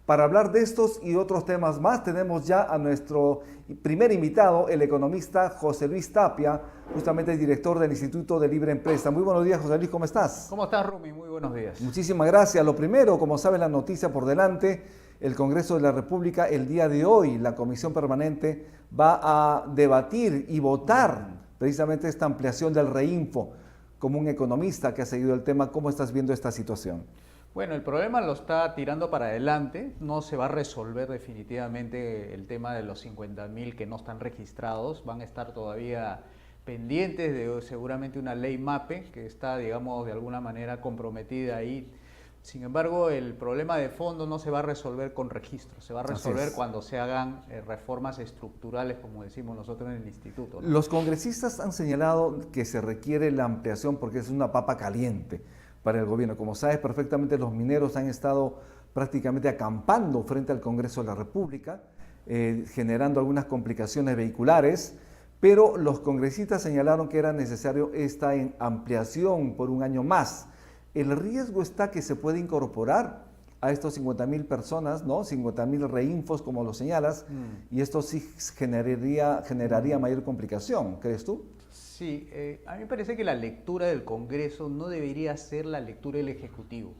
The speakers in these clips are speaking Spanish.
Para hablar de estos y otros temas más, tenemos ya a nuestro primer invitado, el economista José Luis Tapia, justamente director del Instituto de Libre Empresa. Muy buenos días, José Luis, ¿cómo estás? ¿Cómo estás, Rumi? Muy buenos días. Muchísimas gracias. Lo primero, como saben, la noticia por delante, el Congreso de la República, el día de hoy, la Comisión Permanente va a debatir y votar precisamente esta ampliación del Reinfo. Como un economista que ha seguido el tema, ¿cómo estás viendo esta situación? Bueno, el problema lo está tirando para adelante, no se va a resolver definitivamente el tema de los 50.000 que no están registrados, van a estar todavía pendientes de seguramente una ley MAPE que está, digamos, de alguna manera comprometida ahí. Sin embargo, el problema de fondo no se va a resolver con registros, se va a resolver cuando se hagan reformas estructurales, como decimos nosotros en el instituto, ¿no? Los congresistas han señalado que se requiere la ampliación porque es una papa caliente para el gobierno. Como sabes perfectamente, los mineros han estado prácticamente acampando frente al Congreso de la República, generando algunas complicaciones vehiculares, pero los congresistas señalaron que era necesario esta ampliación por un año más. El riesgo está que se puede incorporar a estos 50.000 personas, ¿no? 50.000 reinfos, como lo señalas, y esto sí generaría mayor complicación, ¿crees tú? Sí, a mí me parece que la lectura del Congreso no debería ser la lectura del Ejecutivo,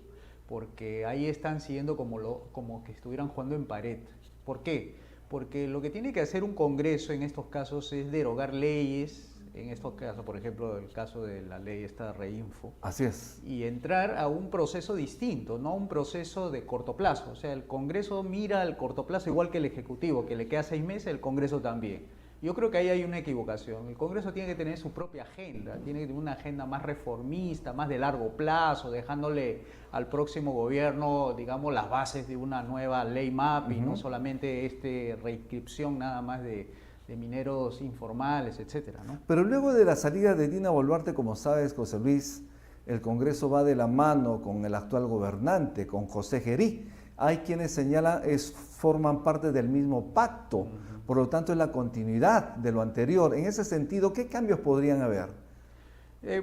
porque ahí están siguiendo como que estuvieran jugando en pared. ¿Por qué? Porque lo que tiene que hacer un Congreso en estos casos es derogar leyes, en estos casos, por ejemplo, el caso de la ley esta de Reinfo. Así es. Y entrar a un proceso distinto, no un proceso de corto plazo. O sea, el Congreso mira al corto plazo igual que el Ejecutivo, que le queda 6 meses, el Congreso también. Yo creo que ahí hay una equivocación. El Congreso tiene que tener su propia agenda, tiene que tener una agenda más reformista, más de largo plazo, dejándole al próximo gobierno, digamos, las bases de una nueva ley MAPE y no solamente reinscripción nada más de mineros informales, etcétera, ¿no? Pero luego de la salida de Dina Boluarte, como sabes, José Luis, el Congreso va de la mano con el actual gobernante, con José Gerí. Hay quienes señalan forman parte del mismo pacto. Por lo tanto, es la continuidad de lo anterior. En ese sentido, ¿qué cambios podrían haber?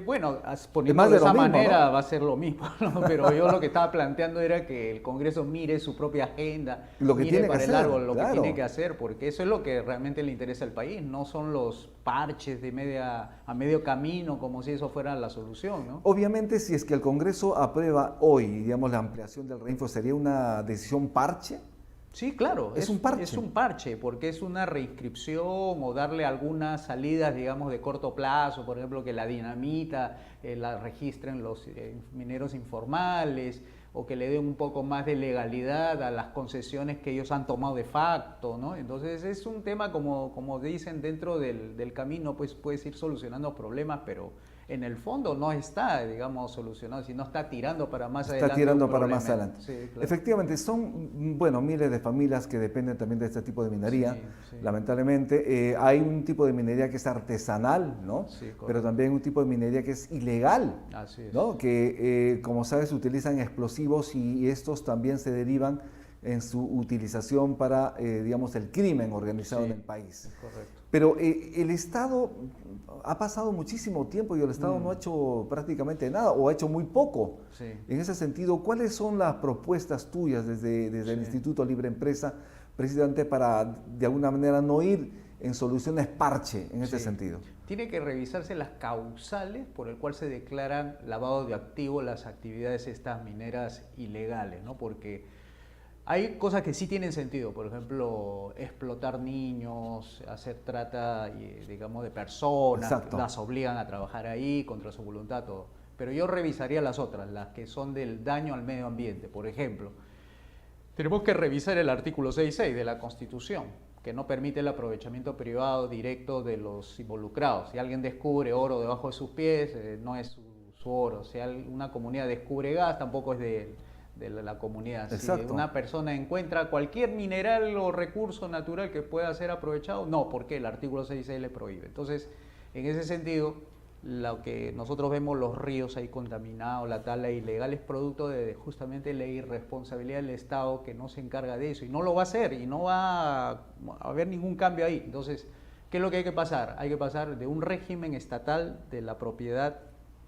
Bueno, poniendo de esa manera, ¿no? Va a ser lo mismo, ¿no? Pero yo lo que estaba planteando era que el Congreso mire su propia agenda, lo que mire tiene para que el largo hacer, lo claro, que tiene que hacer, porque eso es lo que realmente le interesa al país, no son los parches a medio camino, como si eso fuera la solución, ¿no? Obviamente, si es que el Congreso aprueba hoy, digamos, la ampliación del Reinfo, ¿sería una decisión parche? Sí, claro, es un parche. Es un parche, porque es una reinscripción o darle algunas salidas, digamos, de corto plazo, por ejemplo, que la dinamita la registren los mineros informales, o que le den un poco más de legalidad a las concesiones que ellos han tomado de facto, ¿no? Entonces es un tema, como dicen, dentro del camino, pues puedes ir solucionando problemas, pero en el fondo no está, digamos, solucionado, sino está tirando para más adelante. Está tirando para más adelante. Sí, claro. Efectivamente, son, bueno, miles de familias que dependen también de este tipo de minería, lamentablemente. Hay un tipo de minería que es artesanal, ¿no? Sí, pero también un tipo de minería que es ilegal, así es, ¿no? Que, como sabes, utilizan explosivos y estos también se derivan en su utilización para, digamos, el crimen organizado en el país. Es correcto. Pero el Estado ha pasado muchísimo tiempo y el Estado no ha hecho prácticamente nada o ha hecho muy poco. Sí. En ese sentido, ¿cuáles son las propuestas tuyas desde el Instituto Libre Empresa precisamente para, de alguna manera, no ir en soluciones parche en ese sentido? Tiene que revisarse las causales por el cual se declaran lavado de activos las actividades estas mineras ilegales, ¿no? Porque hay cosas que sí tienen sentido, por ejemplo, explotar niños, hacer trata, digamos, de personas, las obligan a trabajar ahí contra su voluntad, todo. Pero yo revisaría las otras, las que son del daño al medio ambiente. Por ejemplo, tenemos que revisar el artículo 6.6 de la Constitución, que no permite el aprovechamiento privado directo de los involucrados. Si alguien descubre oro debajo de sus pies, no es su oro. Si una comunidad descubre gas, tampoco es de la comunidad. Exacto. Si una persona encuentra cualquier mineral o recurso natural que pueda ser aprovechado, no, porque el artículo 6.6 le prohíbe. Entonces, en ese sentido, lo que nosotros vemos, los ríos ahí contaminados, la tala ilegal, es producto de justamente la irresponsabilidad del Estado, que no se encarga de eso y no lo va a hacer y no va a haber ningún cambio ahí. Entonces, ¿qué es lo que hay que pasar? Hay que pasar de un régimen estatal de la propiedad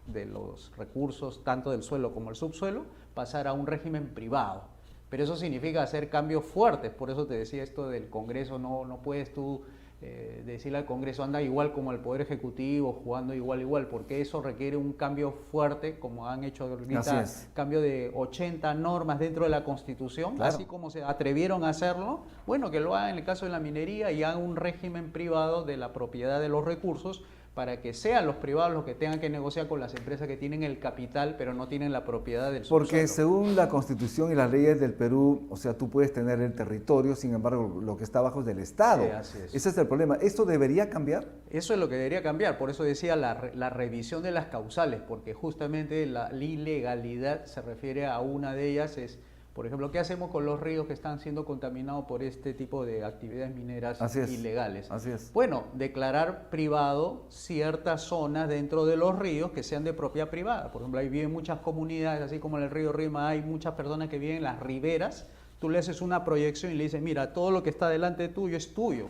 de los recursos, tanto del suelo como el subsuelo, pasar a un régimen privado. Pero eso significa hacer cambios fuertes, por eso te decía esto del Congreso, no puedes tú decirle al Congreso anda igual como el Poder Ejecutivo, jugando igual, porque eso requiere un cambio fuerte, como han hecho ahorita, cambio de 80 normas dentro de la Constitución, claro, así como se atrevieron a hacerlo, bueno, que lo hagan en el caso de la minería y hagan un régimen privado de la propiedad de los recursos, para que sean los privados los que tengan que negociar con las empresas que tienen el capital, pero no tienen la propiedad del subsuelo. Porque según la Constitución y las leyes del Perú, o sea, tú puedes tener el territorio, sin embargo, lo que está abajo es del Estado. Sí, así es. Ese es el problema. ¿Esto debería cambiar? Eso es lo que debería cambiar, por eso decía la revisión de las causales, porque justamente la ilegalidad se refiere a una de ellas, es, por ejemplo, ¿qué hacemos con los ríos que están siendo contaminados por este tipo de actividades mineras ilegales? Así es. Bueno, declarar privado ciertas zonas dentro de los ríos que sean de propiedad privada. Por ejemplo, ahí viven muchas comunidades, así como en el río Rima hay muchas personas que viven en las riberas. Tú le haces una proyección y le dices, mira, todo lo que está delante tuyo es tuyo.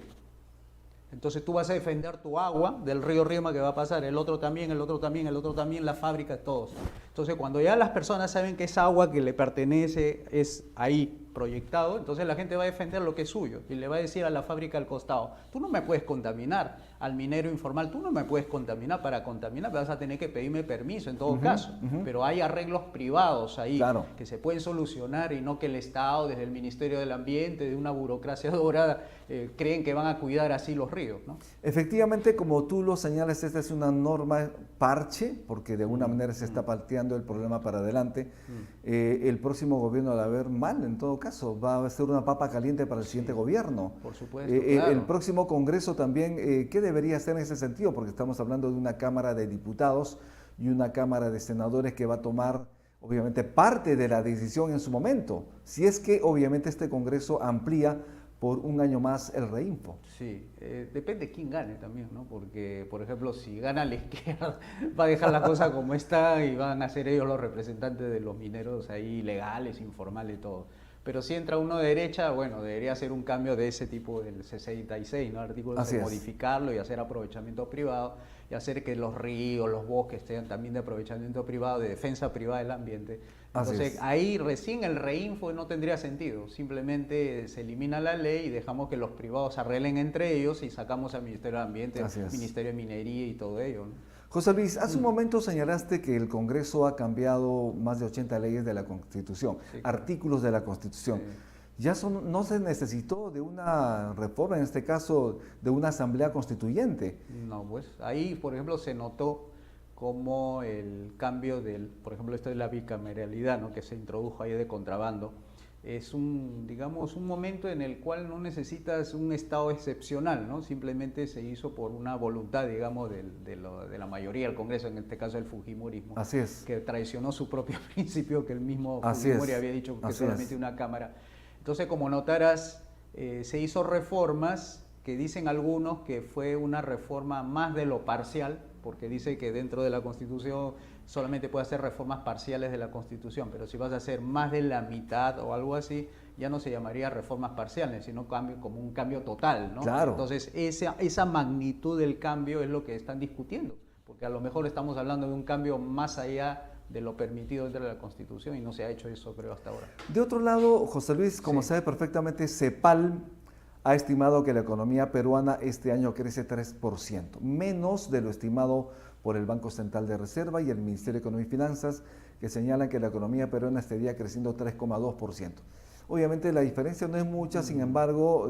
Entonces tú vas a defender tu agua del río Rima que va a pasar, el otro también, el otro también, el otro también, la fábrica, todos. Entonces cuando ya las personas saben que esa agua que le pertenece es ahí proyectado, entonces la gente va a defender lo que es suyo y le va a decir a la fábrica al costado, tú no me puedes contaminar, al minero informal, tú no me puedes contaminar, para contaminar vas a tener que pedirme permiso en todo caso, pero hay arreglos privados ahí que se pueden solucionar y no que el Estado, desde el Ministerio del Ambiente, de una burocracia dorada, creen que van a cuidar así los ríos, ¿no? Efectivamente, como tú lo señalas, esta es una norma parche, porque de alguna manera se está pateando el problema para adelante. El próximo gobierno la va a ver mal, en todo caso, va a ser una papa caliente para el siguiente gobierno. Por supuesto, claro. El próximo Congreso también, ¿qué debería hacer en ese sentido? Porque estamos hablando de una Cámara de Diputados y una Cámara de Senadores que va a tomar, obviamente, parte de la decisión en su momento, si es que, obviamente, este Congreso amplía por un año más el Reinfo. Sí, depende de quién gane también, ¿no? Porque, por ejemplo, si gana la izquierda, va a dejar la cosa como está y van a ser ellos los representantes de los mineros ahí legales, informales y todo. Pero si entra uno de derecha, bueno, debería hacer un cambio de ese tipo del 66, ¿no? Artículo de modificarlo y hacer aprovechamiento privado y hacer que los ríos, los bosques sean también de aprovechamiento privado, de defensa privada del ambiente. Entonces ahí recién el reinfo no tendría sentido, simplemente se elimina la ley y dejamos que los privados arreglen entre ellos y sacamos al Ministerio del Ambiente, Ministerio de Minería y todo ello, ¿no? José Luis, hace un momento señalaste que el Congreso ha cambiado más de 80 leyes de la Constitución, artículos de la Constitución. Ya no se necesitó de una reforma, en este caso de una asamblea constituyente. No, pues ahí, por ejemplo, se notó como el cambio del, por ejemplo, esto de la bicameralidad, ¿no? Que se introdujo ahí de contrabando. Es digamos, un momento en el cual no necesitas un estado excepcional, ¿no? Simplemente se hizo por una voluntad, digamos, de la mayoría del Congreso, en este caso el fujimorismo, que traicionó su propio principio, que el mismo Fujimori había dicho que solamente una Cámara. Entonces, como notarás, se hizo reformas que dicen algunos que fue una reforma más de lo parcial, porque dice que dentro de la Constitución solamente puede hacer reformas parciales de la Constitución, pero si vas a hacer más de la mitad o algo así, ya no se llamaría reformas parciales, sino como un cambio total, ¿no? Claro. Entonces, esa magnitud del cambio es lo que están discutiendo, porque a lo mejor estamos hablando de un cambio más allá de lo permitido dentro de la Constitución y no se ha hecho eso, creo, hasta ahora. De otro lado, José Luis, como sabe perfectamente, CEPAL ha estimado que la economía peruana este año crece 3%, menos de lo estimado por el Banco Central de Reserva y el Ministerio de Economía y Finanzas, que señalan que la economía peruana estaría creciendo 3,2%. Obviamente la diferencia no es mucha, sin embargo,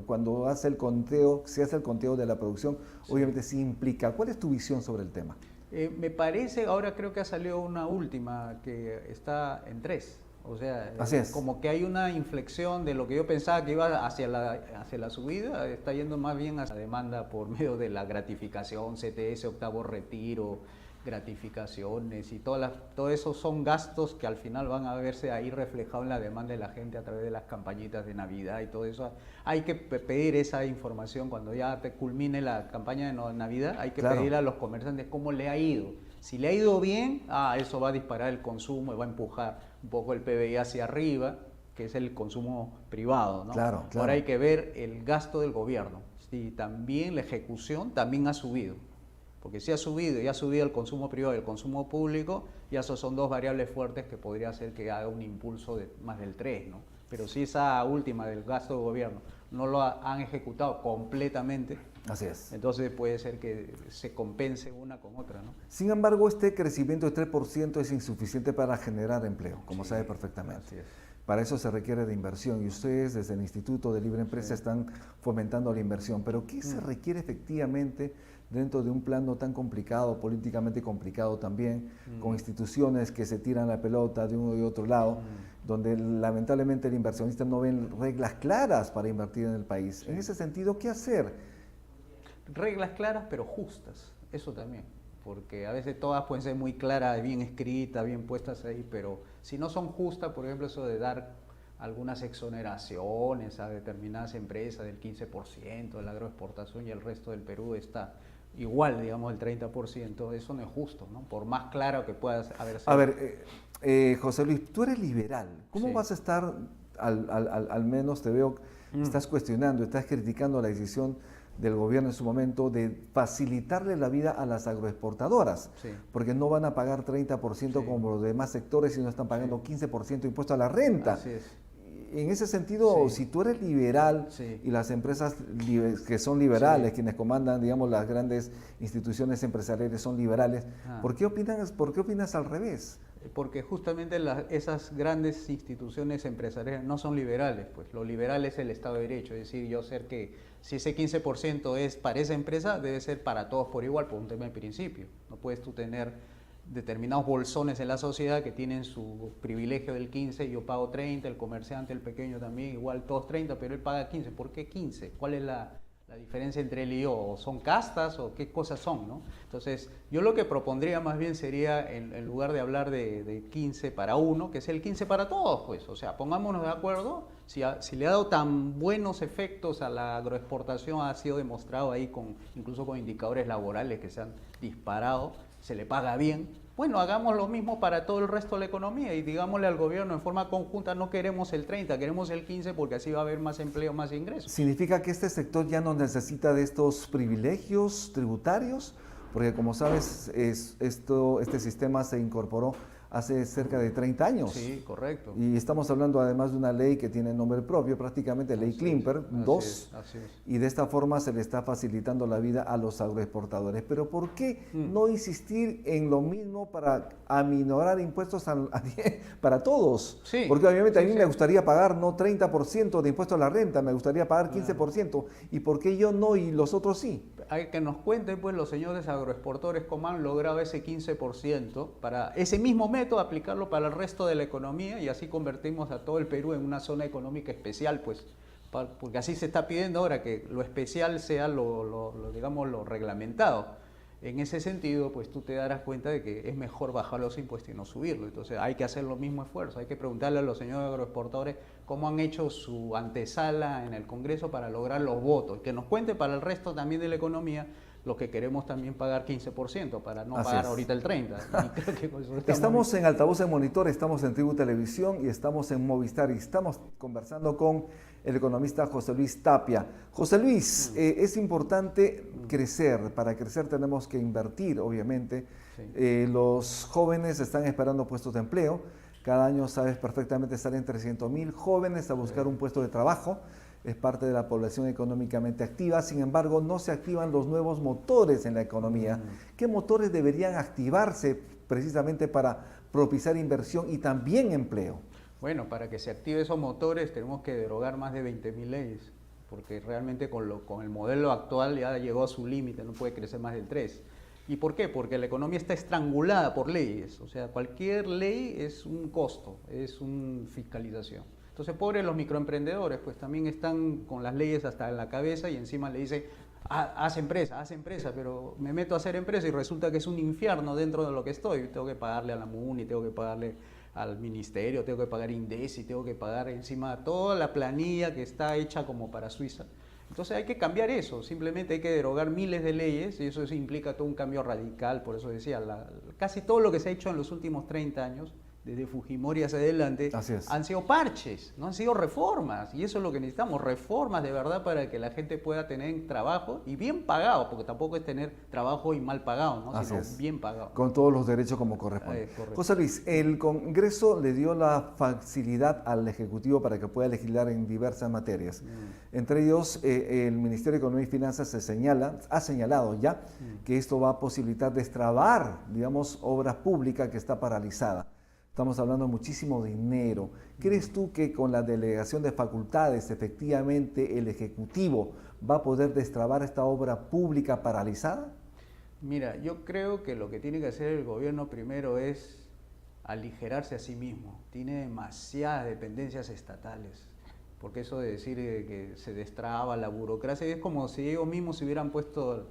cuando se hace el conteo de la producción, obviamente sí implica. ¿Cuál es tu visión sobre el tema? Me parece, ahora creo que ha salido una última que está en 3. O sea, como que hay una inflexión de lo que yo pensaba que iba hacia la subida, está yendo más bien hacia la demanda por medio de la gratificación, CTS, octavo retiro, gratificaciones y todos esos son gastos que al final van a verse ahí reflejados en la demanda de la gente a través de las campañitas de Navidad y todo eso. Hay que pedir esa información cuando ya te culmine la campaña de Navidad, hay que pedir a los comerciantes cómo le ha ido. Si le ha ido bien, eso va a disparar el consumo y va a empujar un poco el PBI hacia arriba, que es el consumo privado, ¿no? Claro. Ahora hay que ver el gasto del gobierno. Si también la ejecución también ha subido. Porque si ha subido y ha subido el consumo privado y el consumo público, y esos son dos variables fuertes que podría hacer que haga un impulso de más del 3, ¿no? Pero si esa última del gasto de gobierno no lo han ejecutado completamente, Así es. entonces puede ser que se compense una con otra, ¿no? Sin embargo, este crecimiento de 3% es insuficiente para generar empleo, como sabe perfectamente. Así es. Para eso se requiere de inversión y ustedes desde el Instituto de Libre Empresa están fomentando la inversión. Pero ¿qué se requiere efectivamente dentro de un plano tan complicado, políticamente complicado también, con instituciones que se tiran la pelota de uno y otro lado, donde lamentablemente el inversionista no ve reglas claras para invertir en el país? En ese sentido, ¿qué hacer? Reglas claras pero justas, eso también, porque a veces todas pueden ser muy claras, bien escritas, bien puestas ahí, pero si no son justas, por ejemplo, eso de dar algunas exoneraciones a determinadas empresas del 15% de la agroexportación y el resto del Perú está igual, digamos, el 30%, eso no es justo, ¿no? Por más claro que puedas haber sido. A ver, José Luis, tú eres liberal. ¿Cómo vas a estar, al menos te veo, estás cuestionando, estás criticando la decisión del gobierno en su momento de facilitarle la vida a las agroexportadoras? Sí. Porque no van a pagar 30% como los demás sectores, sino están pagando 15% de impuesto a la renta. Así es. En ese sentido, Sí. si tú eres liberal y las empresas que son liberales, quienes comandan, digamos, las grandes instituciones empresariales son liberales, ¿por qué opinas al revés? Porque justamente esas grandes instituciones empresariales no son liberales, pues lo liberal es el Estado de Derecho, es decir, yo sé que si ese 15% es para esa empresa, debe ser para todos por igual, por un tema de principio. No puedes tú tener determinados bolsones en la sociedad que tienen su privilegio del 15, yo pago 30, el comerciante, el pequeño también, igual todos 30, pero él paga 15. ¿Por qué 15? ¿Cuál es la diferencia entre él y yo? ¿O son castas o qué cosas son, no? Entonces, yo lo que propondría más bien sería, en lugar de hablar de 15 para uno, que es el 15 para todos, pues. O sea, pongámonos de acuerdo, si le ha dado tan buenos efectos a la agroexportación, ha sido demostrado ahí incluso con indicadores laborales que se han disparado, se le paga bien, bueno, hagamos lo mismo para todo el resto de la economía y digámosle al gobierno en forma conjunta, no queremos el 30, queremos el 15 porque así va a haber más empleo, más ingresos. ¿Significa que este sector ya no necesita de estos privilegios tributarios? Porque como sabes, este sistema se incorporó hace cerca de 30 años. Sí, correcto. Y estamos hablando además de una ley que tiene nombre propio, prácticamente Ley Klimper 2, y de esta forma se le está facilitando la vida a los agroexportadores. Pero ¿por qué no insistir en lo mismo para aminorar impuestos para todos? Sí, porque obviamente a mí me gustaría pagar no 30% de impuesto a la renta, me gustaría pagar 15%. ¿Y por qué yo no y los otros sí? Hay que nos cuenten pues los señores agroexportadores cómo han logrado ese 15% para ese mismo método aplicarlo para el resto de la economía y así convertimos a todo el Perú en una zona económica especial, pues, porque así se está pidiendo ahora que lo especial sea digamos, lo reglamentado. En ese sentido, pues tú te darás cuenta de que es mejor bajar los impuestos y no subirlos. Entonces hay que hacer los mismos esfuerzos, hay que preguntarle a los señores agroexportadores cómo han hecho su antesala en el Congreso para lograr los votos. Que nos cuente para el resto también de la economía los que queremos también pagar 15% para no pagar ahorita el 30%. Y creo que con eso estamos en Altavoz en Monitor, estamos en Tribu Televisión y estamos en Movistar y estamos conversando con el economista José Luis Tapia. José Luis, es importante crecer. Para crecer tenemos que invertir, obviamente. Sí. Los jóvenes están esperando puestos de empleo. Cada año, sabes perfectamente, salen 300.000 jóvenes a buscar un puesto de trabajo. Es parte de la población económicamente activa. Sin embargo, no se activan los nuevos motores en la economía. ¿Qué motores deberían activarse precisamente para propiciar inversión y también empleo? Bueno, para que se active esos motores tenemos que derogar más de 20.000 leyes, porque realmente con el modelo actual ya llegó a su límite, no puede crecer más del 3. ¿Y por qué? Porque la economía está estrangulada por leyes, o sea, cualquier ley es un costo, es una fiscalización. Entonces, pobres los microemprendedores, pues también están con las leyes hasta en la cabeza y encima le dicen, haz empresa, pero me meto a hacer empresa y resulta que es un infierno dentro de lo que estoy. Tengo que pagarle a la MUNI, tengo que pagarle al ministerio, tengo que pagar INDECI, tengo que pagar encima toda la planilla que está hecha como para Suiza. Entonces hay que cambiar eso, simplemente hay que derogar miles de leyes y eso implica todo un cambio radical. Por eso decía, casi todo lo que se ha hecho en los últimos 30 años desde Fujimori hacia adelante, han sido parches, no han sido reformas. Y eso es lo que necesitamos, reformas de verdad para que la gente pueda tener trabajo y bien pagado, porque tampoco es tener trabajo y mal pagado, ¿no? Sino bien pagado. Con todos los derechos como corresponde. José Luis, el Congreso le dio la facilidad al Ejecutivo para que pueda legislar en diversas materias. Entre ellos, el Ministerio de Economía y Finanzas ha señalado ya que esto va a posibilitar destrabar, digamos, obras públicas que está paralizada. Estamos hablando de muchísimo dinero. ¿Crees tú que con la delegación de facultades efectivamente el Ejecutivo va a poder destrabar esta obra pública paralizada? Mira, yo creo que lo que tiene que hacer el gobierno primero es aligerarse a sí mismo. Tiene demasiadas dependencias estatales. Porque eso de decir que se destraba la burocracia es como si ellos mismos se hubieran puesto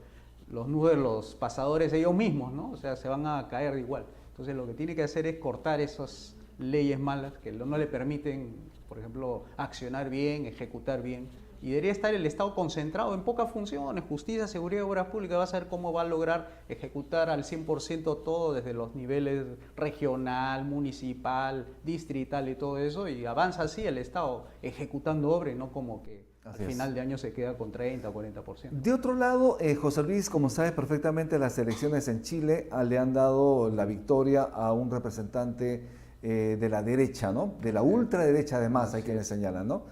los nudos de los pasadores ellos mismos, ¿no? O sea, se van a caer igual. Entonces lo que tiene que hacer es cortar esas leyes malas que no le permiten, por ejemplo, accionar bien, ejecutar bien. Y debería estar el Estado concentrado en pocas funciones, justicia, seguridad y obras públicas. Va a saber cómo va a lograr ejecutar al 100% todo desde los niveles regional, municipal, distrital y todo eso. Y avanza así el Estado ejecutando obras, no como que al final de año se queda con 30 o 40%. De otro lado, José Luis, como sabes perfectamente, las elecciones en Chile le han dado la victoria a un representante de la derecha, ¿no? De la ultraderecha además, hay quienes señalan, ¿no?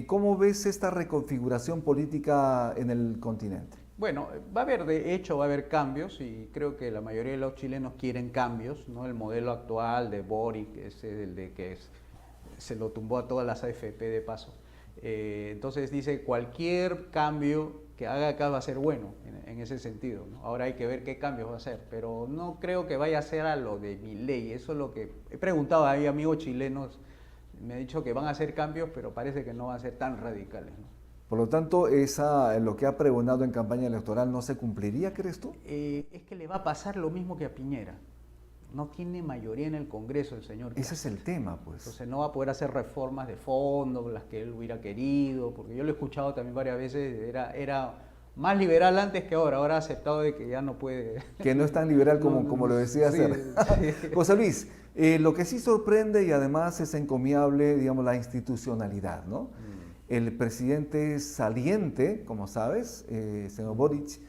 ¿Cómo ves esta reconfiguración política en el continente? Bueno, va a haber cambios y creo que la mayoría de los chilenos quieren cambios, ¿no? El modelo actual de Boric, ese el de que se lo tumbó a todas las AFP de paso. Entonces dice, cualquier cambio que haga acá va a ser bueno en ese sentido, ¿no? Ahora hay que ver qué cambios va a hacer, pero no creo que vaya a ser a lo de Milei. Eso es lo que he preguntado a amigos chilenos, me han dicho que van a hacer cambios, pero parece que no van a ser tan radicales, ¿no? Por lo tanto, lo que ha pregonado en campaña electoral no se cumpliría, ¿crees tú? Es que le va a pasar lo mismo que a Piñera. No tiene mayoría en el Congreso el señor Castro. Ese es el tema, pues. Entonces no va a poder hacer reformas de fondo, las que él hubiera querido, porque yo lo he escuchado también varias veces, era más liberal antes que ahora ha aceptado de que ya no puede... Que no es tan liberal como lo decía hacer. Sí. José Luis, lo que sí sorprende y además es encomiable, digamos, la institucionalidad, ¿no? El presidente saliente, como sabes, señor Boric,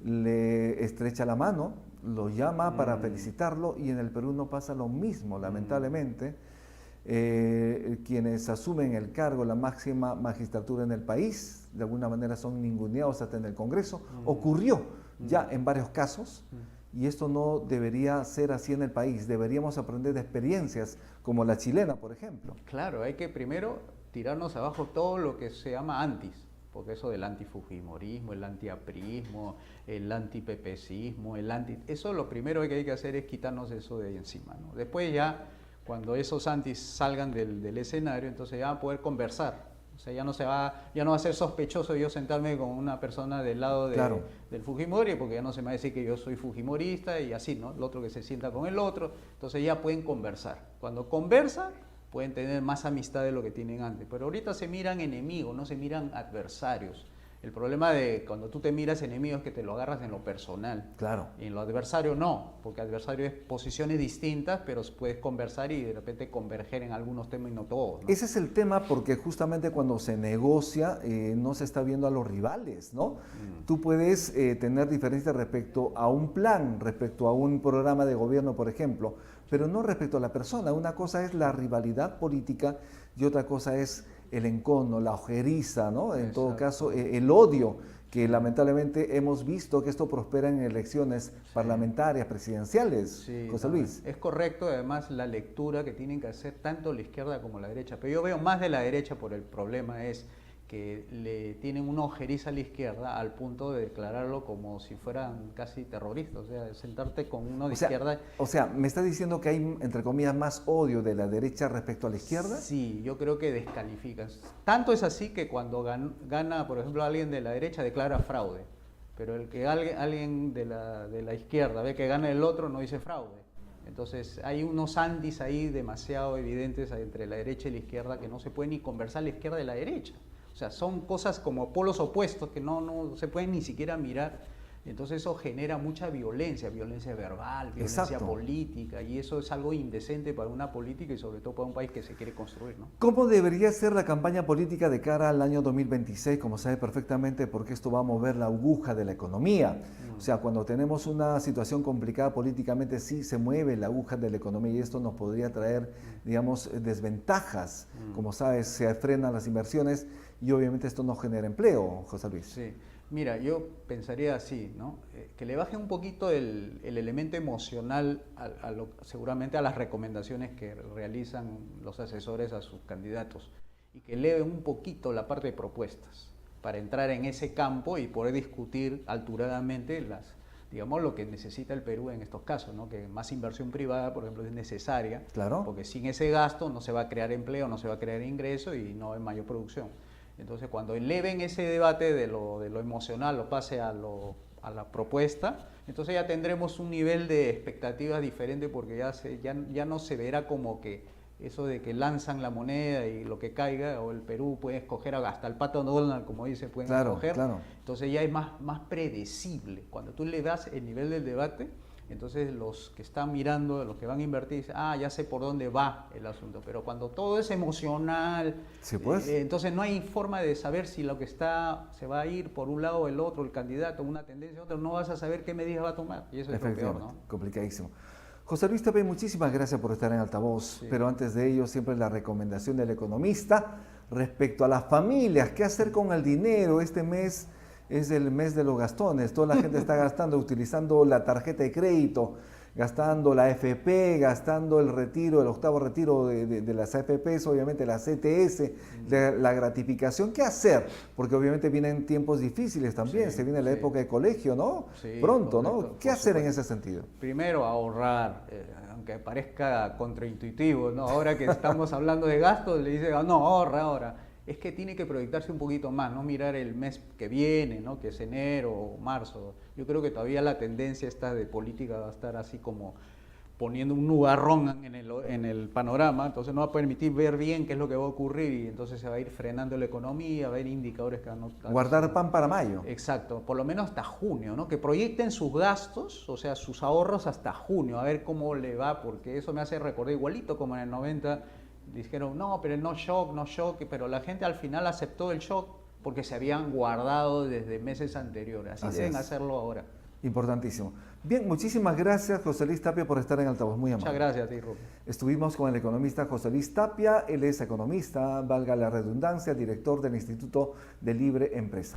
le estrecha la mano, lo llama para felicitarlo y en el Perú no pasa lo mismo, lamentablemente. Quienes asumen el cargo, la máxima magistratura en el país, de alguna manera son ninguneados hasta en el Congreso. Ocurrió ya en varios casos y esto no debería ser así en el país. Deberíamos aprender de experiencias como la chilena, por ejemplo. Claro, hay que primero tirarnos abajo todo lo que se llama antis, porque eso del antifujimorismo, el antiaprismo, el antipepecismo, eso lo primero que hay que hacer es quitarnos eso de ahí encima, ¿no? Después ya, cuando esos antis salgan del escenario, entonces ya van a poder conversar. O sea, ya no va a ser sospechoso yo sentarme con una persona del lado del Fujimori, porque ya no se me va a decir que yo soy fujimorista y así, ¿no? El otro que se sienta con el otro, entonces ya pueden conversar. Cuando conversan, pueden tener más amistad de lo que tienen antes. Pero ahorita se miran enemigos, no se miran adversarios. El problema de cuando tú te miras enemigos es que te lo agarras en lo personal. Claro. Y en lo adversario no, porque adversario es posiciones distintas, pero puedes conversar y de repente converger en algunos temas y no todos, ¿no? Ese es el tema porque justamente cuando se negocia no se está viendo a los rivales, ¿no? Tú puedes tener diferencias respecto a un plan, respecto a un programa de gobierno, por ejemplo, pero no respecto a la persona. Una cosa es la rivalidad política y otra cosa es el encono, la ojeriza, ¿no? En todo caso, el odio, que lamentablemente hemos visto que esto prospera en elecciones parlamentarias, presidenciales, José Luis. Es correcto, además, la lectura que tienen que hacer tanto la izquierda como la derecha, pero yo veo más de la derecha por el problema es que le tienen una ojeriza a la izquierda al punto de declararlo como si fueran casi terroristas, o sea, sentarte con uno de izquierda. O sea, ¿me está diciendo que hay, entre comillas, más odio de la derecha respecto a la izquierda? Sí, yo creo que descalifican. Tanto es así que cuando gana, por ejemplo, alguien de la derecha declara fraude, pero el que alguien de la izquierda ve que gana el otro no dice fraude. Entonces hay unos antis ahí demasiado evidentes entre la derecha y la izquierda que no se puede ni conversar la izquierda de la derecha. O sea, son cosas como polos opuestos que no se pueden ni siquiera mirar. Entonces eso genera mucha violencia, violencia verbal, violencia Exacto. política, y eso es algo indecente para una política y sobre todo para un país que se quiere construir, ¿no? ¿Cómo debería ser la campaña política de cara al año 2026? Como sabe perfectamente, porque esto va a mover la aguja de la economía. O sea, cuando tenemos una situación complicada políticamente, sí se mueve la aguja de la economía y esto nos podría traer, digamos, desventajas. Como sabes, se frenan las inversiones y obviamente esto no genera empleo, José Luis. Sí. Mira, yo pensaría así, ¿no? Que le baje un poquito el elemento emocional seguramente a las recomendaciones que realizan los asesores a sus candidatos y que eleve un poquito la parte de propuestas para entrar en ese campo y poder discutir alturadamente digamos, lo que necesita el Perú en estos casos, ¿no? Que más inversión privada, por ejemplo, es necesaria, Claro. porque sin ese gasto no se va a crear empleo, no se va a crear ingreso y no hay mayor producción. Entonces, cuando eleven ese debate de lo emocional, lo pase a la propuesta, entonces ya tendremos un nivel de expectativas diferente porque ya no se verá como que eso de que lanzan la moneda y lo que caiga, o el Perú puede escoger hasta el pato Donald, como dice, pueden escoger. Claro. Entonces ya es más predecible. Cuando tú le das el nivel del debate, entonces los que están mirando, los que van a invertir, dicen, ya sé por dónde va el asunto. Pero cuando todo es emocional, Sí, pues. entonces no hay forma de saber si lo que se va a ir por un lado o el otro, el candidato, una tendencia u otra, no vas a saber qué medidas va a tomar. Y eso es lo peor, ¿no? Complicadísimo. José Luis Tapia, muchísimas gracias por estar en Altavoz, Sí. pero antes de ello siempre la recomendación del economista respecto a las familias, ¿qué hacer con el dinero? Este mes es el mes de los gastones, toda la gente está gastando, utilizando la tarjeta de crédito, gastando la AFP, gastando el retiro, el octavo retiro de las AFPs, obviamente la CTS, la gratificación. ¿Qué hacer? Porque obviamente vienen tiempos difíciles también, Sí, se viene la sí. época de colegio, ¿no? Sí, Pronto, correcto, ¿no? ¿Qué por hacer en supuesto. ese sentido? Primero, ahorrar, aunque parezca contraintuitivo, ¿no? Ahora que estamos hablando de gastos, le dice, no, ahorra. Es que tiene que proyectarse un poquito más, no mirar el mes que viene, ¿no? Que es enero o marzo. Yo creo que todavía la tendencia esta de política va a estar así como poniendo un nubarrón en el panorama, entonces no va a permitir ver bien qué es lo que va a ocurrir y entonces se va a ir frenando la economía, va a haber indicadores que van a... Guardar pan para mayo. Exacto, por lo menos hasta junio, ¿no? Que proyecten sus gastos, o sea, sus ahorros hasta junio, a ver cómo le va, porque eso me hace recordar igualito como en el 90, dijeron, no, pero no shock, pero la gente al final aceptó el shock porque se habían guardado desde meses anteriores, así deben hacerlo ahora. Importantísimo. Bien, muchísimas gracias, José Luis Tapia, por estar en Altavoz. Muy amable. Muchas gracias a ti, Rubén. Estuvimos con el economista José Luis Tapia. Él es economista, valga la redundancia, director del Instituto de Libre Empresa.